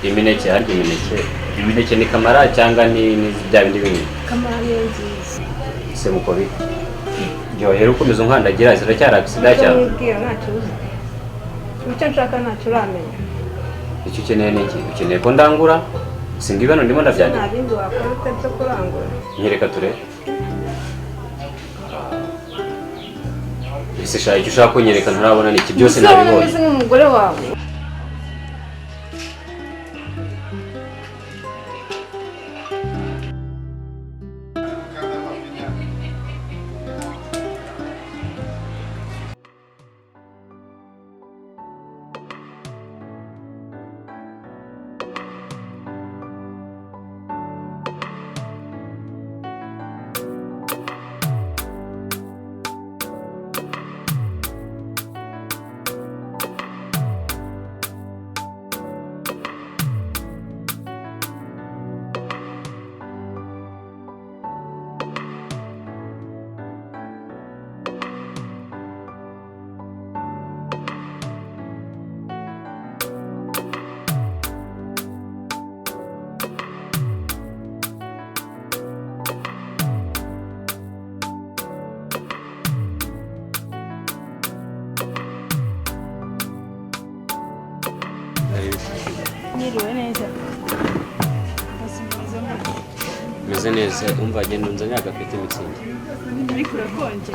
imineke harya imineke ni kamara cyangwa ni bya bindi bindi kamara nziza se mukobi ryohera ukomeza unkandagira ziracyari accident cyane nibwira ntacyo uzi icyo nshaka ntacyo uramenya icyo ukeneye ni iki ukeneye ko ndangura singa ibano ndimo ndabyandika nta bindi wakora utabyo kurangura nyereka turebe ese shaka icyo ushaka kunyereka ntarabona ni iki byose nabibonye umeze nk'umugore wawe Niriwe neza. meze neza umva agenda unzanira agapeti mitsingi Ariko urakonje.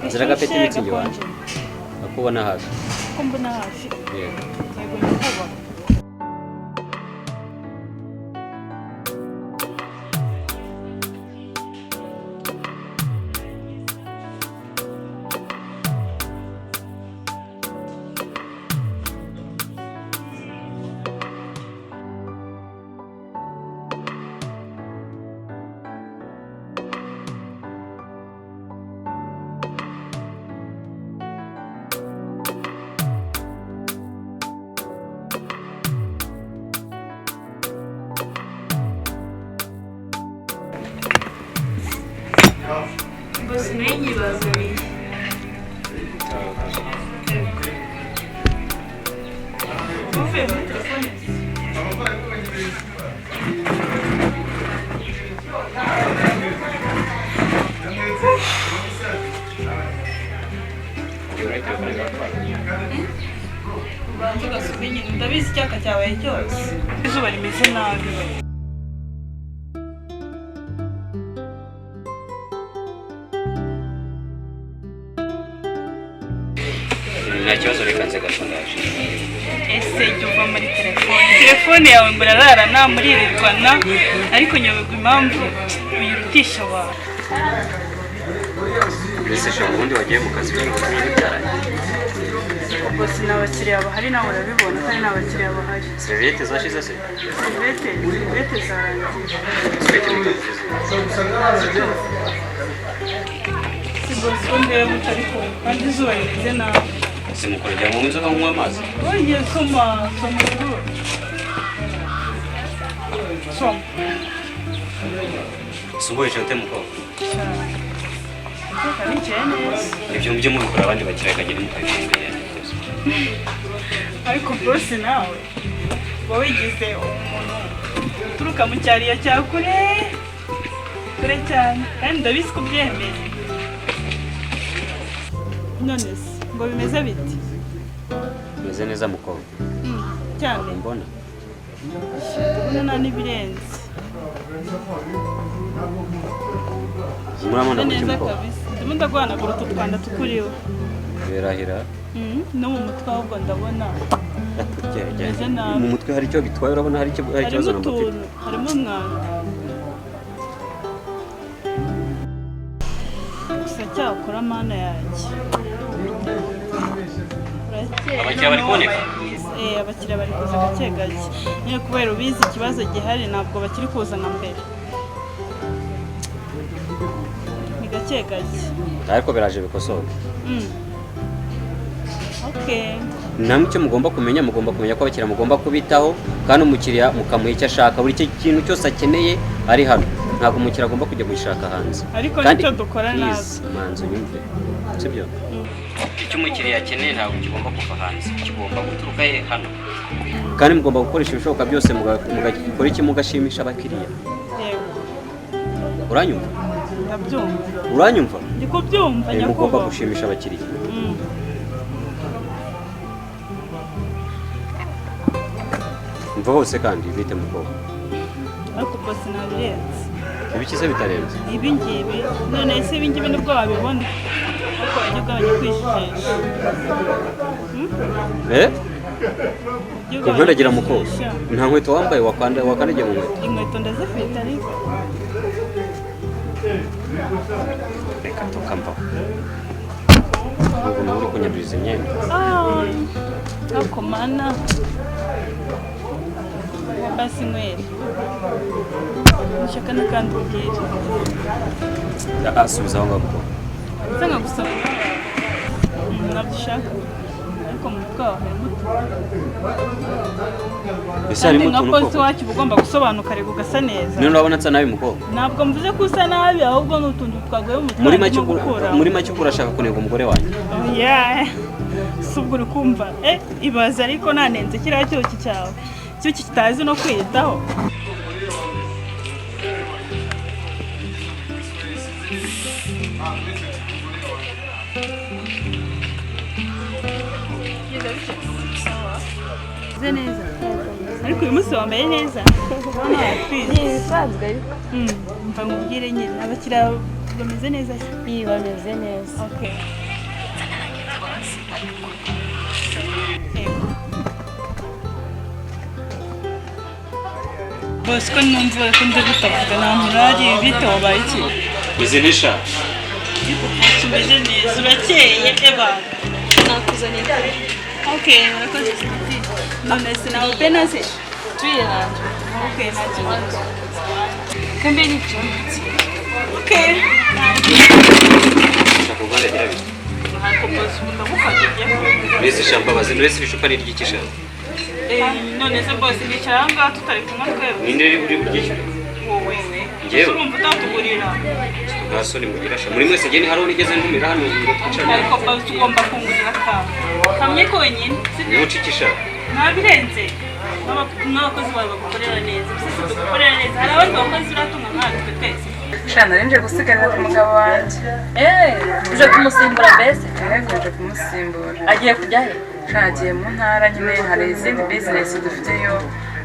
nzira agapeti mitsingi wanjye akubona hafi Ko mbona hafi. yego Yego ndakuba. Bos nenyi bazuri. Uve mu telefone. Bantu gasubiye ndabizi cyaka cyawe cyose. Izuba rimeze nabi. nta kibazo reka nze gasongaje Ese jya uva muri telefone yawe ngo urararana muririrwana ariko nyoberwa impamvu uyirutisha abantu mbese shaka ubundi wagiye mu kazi k'ingo n'ibyarangiye ubwo sinabakiriya bahari nawe urabibona kandi n'abakiriya bahari seriviyete zashize se seriviyete zarangiye si bose ko ndeba mutari kumwe kandi izuba rimeze nabi simukora jya mu nzoga munywa amazi wongeye soma rwose soma sumbuye nshote mukobwa umutekano nicaye neza ibyo mujye mubikora abandi bakiriya kagenda mukabishimbiye ariko bose nawe uba wigize umuntu uturuka mu cyariya cya kure kure cyane kandi ndabizi ko ubyemeye none se ngo bimeze biti meze neza mukobwa cyane mbona ubona nta n'ibirenze murabona neza mukobwa kabisa ndimo ndaguhanagura utu twanda tukuriho birahira no mu mutwe ahubwo ndabona meze nabi mu mutwe hari icyo bitwaye urabona hari harimo ikibazo na utuntu mufite harimo umwanda gusa cyakora mana yanjye abakiriya bari kuboneka abakiriya bari kuza gake gake nyine kubera ubizi ikibazo gihari ntabwo bakiri kuza nka mbere ni gake gake ariko biraje bikosoka okay namwe icyo mugomba kumenya ko abakiriya mugomba kubitaho kandi umukiriya mukamuha icyo ashaka buri kintu cyose akeneye ari hano ntabwo umukiriya agomba kujya gushaka hanze ariko nicyo dukora nabi manzi unyumve sibyo icyo umukiriya akeneye ntabwo kigomba kuva hanze kigomba guturuka hano kandi mugomba gukoresha ibishoboka byose mugakora iki mugashimisha abakiriya. yego Uranyumva? ndabyumva Uranyumva? ndi kubyumva Mugomba nyakubahwa. gushimisha abakiriya. Mva hose kandi bite mukobwa. ariko bose nabirenze Ibiki se bitarenze? ibi ngibi none se ibi ngibi nibwo wabibona ariko wajya ugabanya kwijijisha. Kumperagira mukobwa. Nta nkweto wambaye wakandagiye mu nkweto. Inkweto ndazifite ariko Reka tukamvaho. Ubu uri kunyanduriza imyenda. ako mana basi nywere ushaka n'akandi ubwire Asubiza aho ngaho. se nkagusaba nabyo ushaka ariko mu mutwe wawe harimo Ese harimo nka utuntu polisi koko. wacu uba ugomba gusobanuka ariko ugasa neza. Niyo urabona nsa nabi mukobwa. Ntabwo mvuze ko usa nabi ahubwo ni utuntu twaguye mu mutwe Muri make urashaka kunenga umugore wanjye. si ubwo uri kumva ibaze ariko nanenze kiriya cyuki cyawe cyuki kitazi no kwiyitaho. neza ariko uyu munsi wambaye neza ntibisanzwe ariko mva nkubwire nyine abakiriya bameze neza se iyi bameze neza okay bose ko numva ko ndi gutavuga nta murari bite wabaye iki Izi nisha. tumeze neza urakeye eba nakuzaniye okay murakoze none se nawe pena se tuyiranje okay nta kibazo kumbe ni icyumba okay Ushaka kuganira bite? ntabwo bose ndagufatiye Mbese shambabazi mbese icupa ni ry'ikisha. none se bose nicara aha ngaha tutari kumwe twebwe Ninde uri buryishyure? wowe Njyewe? urumva utatugurira Gasoni mugira sha. Muri mwese geni hariho nigeze ntumira hano ngo twicarane. ariko bose ugomba kungurira akantu kamwe konyine Niwe ucikisha. ntabirenze n'abakozi bawe bagukorera neza byose dugukorera neza hari abandi bakozi uratunga nkatwe twese shana nje gusigarira ku mugabo wanjye uje kumusimbura mbese nje kumusimbura agiye kujya he agiye mu ntara nyine hari izindi bizinesi dufiteyo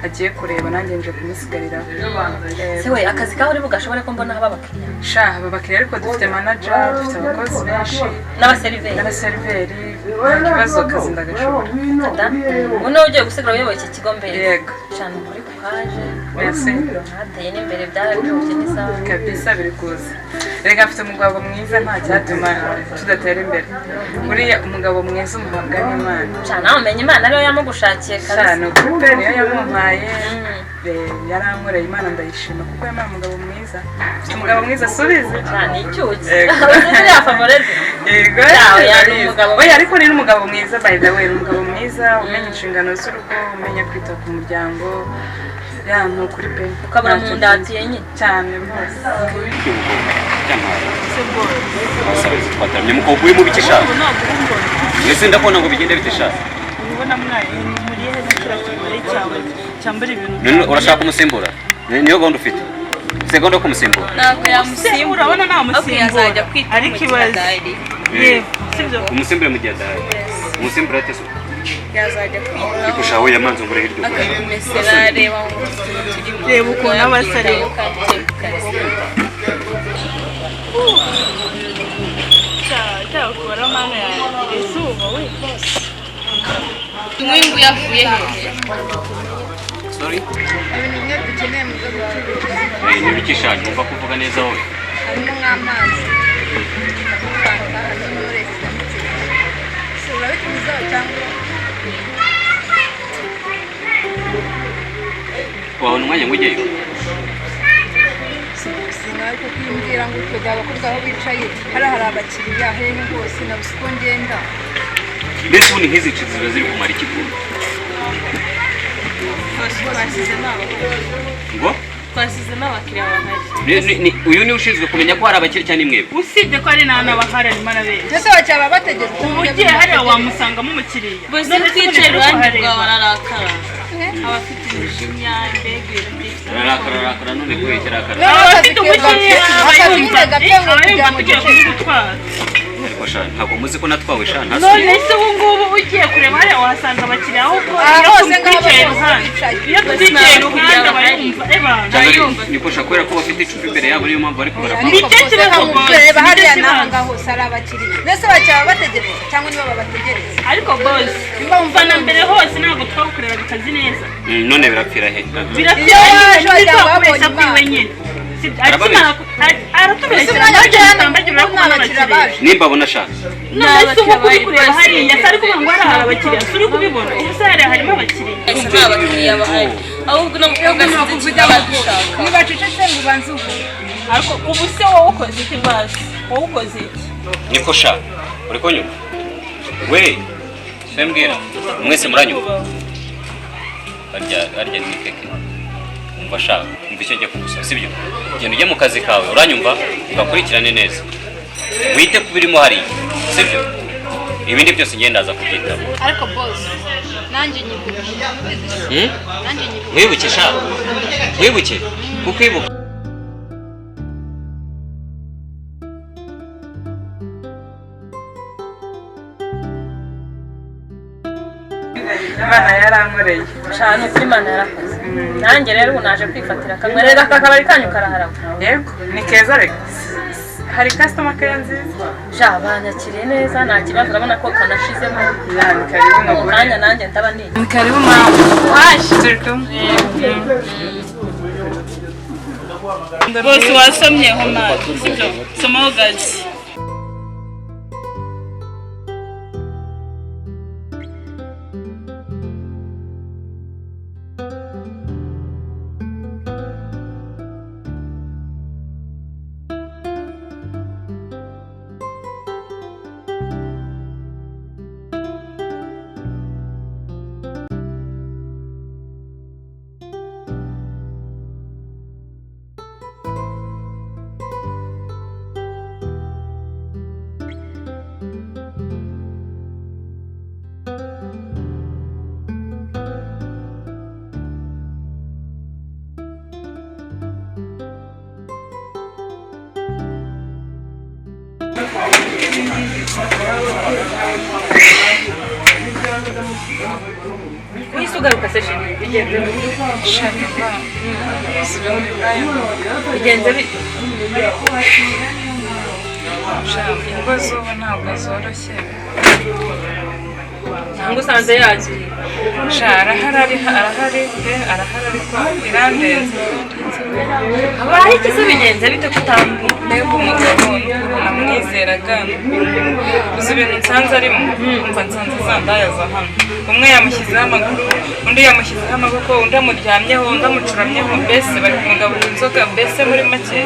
agiye kureba nanjye nje kumusigariraho se we akazi kawe uri bugashobore ko mbona haba abakiriya sha aba bakiriya ariko dufite manager dufite abakozi benshi n'abaseriveri n'abaseriveri nta kibazo akazi ndagashobora ubu niwe ugiye gusigara uyoboye iki kigo mbere yego cyane muri kuhaje mbese hateye n'imbere byarabyuje n'isaha kabisa biri kuza reka mfite umugabo mwiza nta cyatuma tudatera imbere buriya umugabo mwiza umuhabwa n'imana cyane nawe umenya imana ariyo yamugushakiye sha ni ukuri pe niyo yamumpaye yarankoreye imana ndayishima kuko yampaye umugabo mwiza mfite umugabo mwiza asubize cyane icyuki Yego. ziriya favoreze yego Yawe yari umugabo oya ariko ni n'umugabo mwiza by the way ni umugabo mwiza umenya inshingano z'urugo umenya kwita ku muryango ya ni ukuri pe ukabura mu nda hatiye nyine cyane rwose se bose Abasabizi twatamye mukobwa uri mu bikisha. ubu ntabwo umbona Mwese ndabona ngo bigende bitisha. ubona mwaye muri he n'ikira kimare cyawe cyambara ibintu None urashaka kumusimbura? Niyo gahunda ufite. Ufite gahunda yo kumusimbura? ntabwo yamusimbura urabona namusimbura ariko ibaze yego sibyo Umusimbure mu gihe adahari. Umusimbura atese. yazajya kwita Ariko shawe yamanze ngure hirya. akabimesera reba reba ukuntu abasare cyakora mana yanjye izuba we umwimbu yavuye hehe Sorry. ibintu bimwe dukeneye mu byo gucuruza Ni bikisha numva kuvuga neza wowe. harimo nk'amazi fanta harimo resitora si urabitumizaho cyangwa Wabona umwanya ngo ujyeyo? sinawe kuko iyo umbwira ngo utwega abakobwa aho bicaye hariya hari abakiriya hehe hose nabuze uko ngenda Mbese ubundi nk'izi nshizi ziba ziri kumara iki kuri? twashyizemo abakobwa Ngo? twasize n'abakiriya bahari. Uyu ni ushinzwe kumenya ko hari abakire cyane mwebwe. usibye ko ari nta n'abahari arimo arabera ndetse abakiriya baba bategereje ubu ugiye hariya wamusangamo umukiriya bose twicaye iruhande rwawe ararakara abafite imijinya mbega ibintu byinshi Ararakara none kubera arakara. abafite umukiriya abayumva tugiye kumugutwara Ariko sha ntabwo muzi ko natwawe sha nta none se ubu ngubu ugiye kureba hariya wasanga abakiriya ahubwo iyo twicaye iruhande iyo twicaye iruhande abayumva Bayumva. Niko sha kubera ko bafite icupa imbere yabo niyo mpamvu bari kubara. Ni cyo kibazo boss, reba hariya ni cyo n'aha kibazo. ngaho hose ari abakiriya ndetse abakiriya baba bategereje cyangwa nibo babategereza ariko boss umva na mbere hose ntabwo twagukorera bikazi neza None birapfira he. birapfira nyine twakubeshya kwiwe nyine aratubeshya Nimba abona sha. none se ubu kuri kureba hariya se ariko ngo hari abakiriya turi kubibona ubu se hariya harimo abakiriya nta bakiriya bahari ahubwo n'umukobwa asize ikigabashaka ntibacecetse ngo ubanze uvuge ariko ubu se wowe ukoze iki basi wowe ukoze iki Niko sha. Uri kunyumva? We. Sembwira. Mwese muranyumva. Arya ni keke. Umva sha, umva icyo njye kugusaba sibyo? Genda ujye mu kazi kawe uranyumva ugakurikirane neza. Wite kubirimo hariya sibyo? Ibindi byose ndaza kubyitaho. ariko boss nanjye nyibuke nanjye nyibuke Wibuke sha. Wibuke. Kuko ibuka. Imana yarankoreye cyane kuri Imana yarakoze nanjye rero ubu naje kwifatira kamwe rero aka kabari kanyu karaharama yego ni keza reka hari customer care nziza sha banyakiriye neza nta kibazo urabona ko kanashizemo ni karibu mu mugore kanya nanjye ndaba niye ni karibu mama waje turi kumwe bose wasomyeho mari sibyo somaho gazi wese ugaruka se shiri bigenze bigenze bite ingo z'ubu ntabwo zoroshye cyangwa usanze yagiye arahari pe arahari ariko birandenze habaye iki se bigenze bite kutambwira mbega umugabo namwizeraga uzi ibintu nsanze arimo umva nsanze zandayaza hano umwe yamushyizeho amaguru undi yamushyizeho amaboko undi amuryamyeho undi amucuramyeho mbese bari kumugaburira inzoga mbese muri make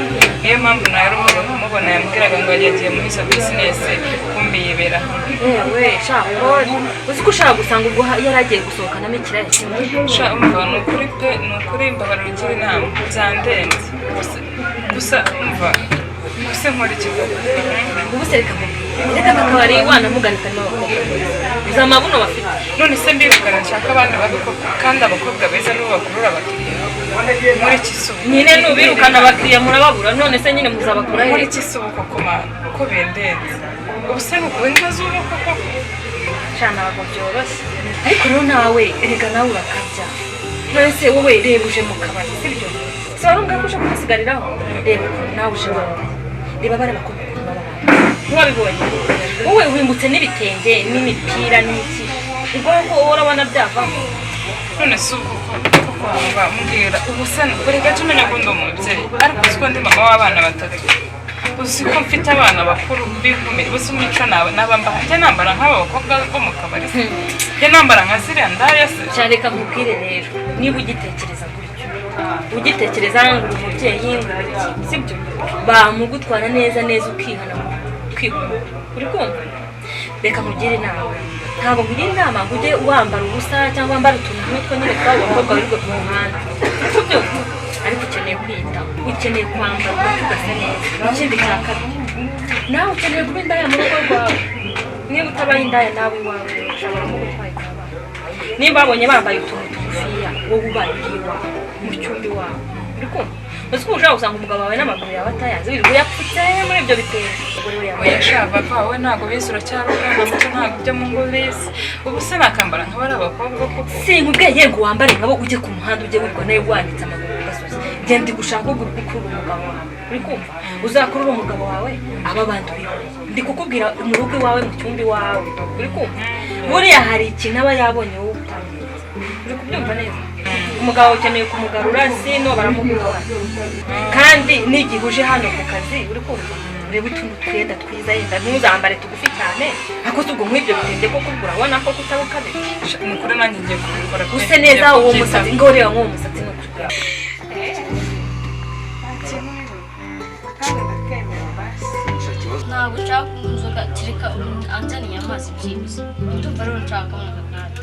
niyo mpamvu nawe rumwe kumubona yambwiraga ngo yagiye muri izo bizinesi kumbi yibera yewe shako uzi ko ushaka gusanga ubwo yari agiye gusohokanamo ikirahise umva ni ukuri pe ni ukuri mbabarira ugira inama byandenze gusa umva gusa nkora ikigali ubu se reka akabari wanamugana karimo abakobwa uzi amabuno bafite none se mbirukana nshaka abandi babikobwa kandi abakobwa beza nibo bakurura abakiriya muri kisubu nyine nubirukana abakiriya murababura none se nyine muzabakura muri kisubu koko ko bendenze ubu se ngubu inka z'ubu koko cyane ntabwo byoroshye ariko rero nawe erega nawe urakabya mwese wowe reba uje mu kabari sibyo si wari ungana uje kumusigariraho reba nawe uje wambaye reba bari bakobwa ukuntu baba ntiwabibonye wowe wimbutse n'ibitenge n'imipira n'iki ubwo ko urabona byavamo none si ubu koko mbwira ubu se ureka jya umenya ko ndi umubyeyi ariko uzi ko ndi mama w'abana batatu uzi ko mfite abana bakuru b'inkumi uzi umuco nawe nabambara njya nambara nk'aba bakobwa bo mu kabari se njya nambara nka ziriya ndaya se cyareka nkubwire rero niba ugitekereza gutyo ugitekereza ngo umubyeyi ngo sibyo bamugutwara neza neza ukihana ukihana uri kumva reka nkugire inama ntabwo nkugira inama ngo ujye wambara ubusa cyangwa wambara utuntu nk'utwo nyine tw'abo bakobwa wirirwa ku muhanda sibyo ariko ukeneye kwitaho ukeneye kwambara ugasa neza ikindi cya kabiri nawe ukeneye kuba indaya mu rugo rwawe niba utabaye indaya nawe iwawe ushobora no gutwara abana niba babonye bambaye utuntu tugufiya wowe ubaye iwawe mu cyumba iwawe uri kumva uzi ko ushobora gusanga umugabo wawe n'amaguru yawe atayazi wirirwa uyapfutse muri ibyo bitero oya sha papa wowe ntabwo bizi uracyari umwana muto ntabwo ibyo mu ngo bizi ubu se nakambara nk'abari abakobwa koko sinkubwiye yego wambare nkabo ujye ku muhanda ujye wirirwa nawe wanitse amaguru ku gasozi genda gushaka ugura gukurura umugabo wawe uri kumva uzakurura umugabo wawe aba bandi ubibone ndi kukubwira mu rugo iwawe mu cyumba iwawe uri kumva buriya hari ikintu aba yabonye wowe utamenya uri kubyumva neza umugabo ukeneye kumugarura sino baramugura kandi n'igihe uje hano ku kazi uri kumva urebe utuntu twenda twiza yenda ntuzambare tugufi cyane ariko si ubwo nk'ibyo bitende ko kugura ubona ko kutabukabije ni ukuri nanjye ngiye kubikora use neza uwo musatsi ngo ureba nk'uwo musatsi no kurya ntabwo ushaka inzoga kereka anzaniye amazi byibuze ndumva rero nshaka nk'akagati